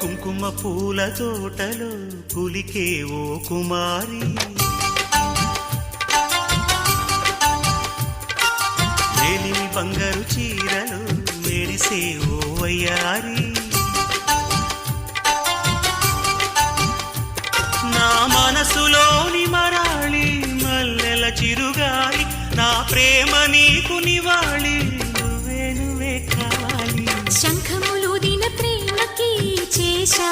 కుంకుమ పూల తోటలో కులికే ఓ కుమారి, మేలిమి బంగారు చీరలు మెరిసే ఓ వయ్యారి, నా మనసులోని మరాళి మల్లెల చిరుగాలి, నా ప్రేమ నీకు నివాళి, నువ్వే నువ్వే కావాలి. శంఖములు దిన ప్రేమకి చేశా